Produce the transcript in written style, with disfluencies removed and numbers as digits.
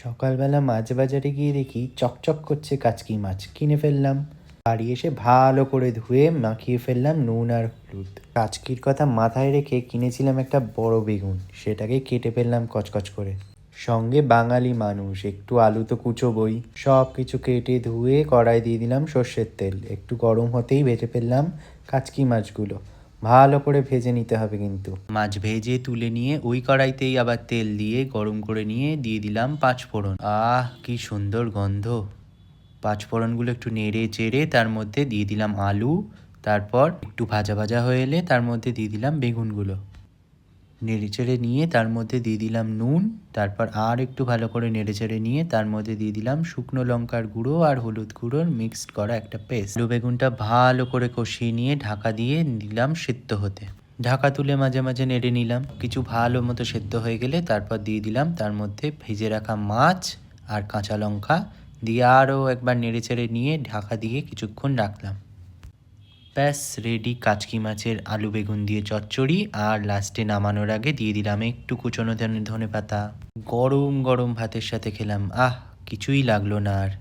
সকালবেলা মাছ বাজারে গিয়ে দেখি চকচক করছে কাচকি মাছ, কিনে ফেললাম। বাড়ি এসে ভালো করে ধুয়ে মাখিয়ে ফেললাম নুন আর হলুদ। কাচকির কথা মাথায় রেখে কিনেছিলাম একটা বড় বেগুন, সেটাকে কেটে ফেললাম কচকচ করে। সঙ্গে বাঙালি মানুষ, একটু আলু তো কুচোবই। সব কিছু কেটে ধুয়ে কড়াই দিয়ে দিলাম সর্ষের তেল, একটু গরম হতেই ভেজে ফেললাম কাচকি মাছগুলো। ভালো করে ভেজে নিতে হবে কিন্তু। মাছ ভেজে তুলে নিয়ে ওই কড়াইতেই আবার তেল দিয়ে গরম করে নিয়ে দিয়ে দিলাম পাঁচফোড়ন। কি সুন্দর গন্ধ! পাঁচফোড়নগুলো একটু নেড়ে চেড়ে তার মধ্যে দিয়ে দিলাম আলু। তারপর একটু ভাজা ভাজা হয়ে এলে তার মধ্যে দিয়ে দিলাম বেগুনগুলো। নেড়ে চেড়ে নিয়ে তার মধ্যে দিয়ে দিলাম নুন। তারপর আর একটু ভালো করে নেড়ে চেড়ে নিয়ে তার মধ্যে দিয়ে দিলাম শুকনো লঙ্কার গুঁড়ো আর হলুদ গুঁড়োর মিক্সড করা একটা পেস্ট। আলু বেগুনটা ভালো করে কষিয়ে নিয়ে ঢাকা দিয়ে দিলাম সেদ্ধ হতে। ঢাকা তুলে মাঝে মাঝে নেড়ে নিলাম। কিছু ভালো মতো সেদ্ধ হয়ে গেলে তারপর দিয়ে দিলাম তার মধ্যে ভেজে রাখা মাছ আর কাঁচা লঙ্কা দিয়ে আরও একবার নেড়ে চেড়ে নিয়ে ঢাকা দিয়ে কিছুক্ষণ রাখলাম। ব্যাস রেডি কাচকি মাছের আলু বেগুন দিয়ে চচ্চড়ি। আর লাস্টে নামানোর আগে দিয়ে দিলাম একটু কুচনো ধনেপাতা। গরম গরম ভাতের সাথে খেলাম, কিছুই লাগলো না আর।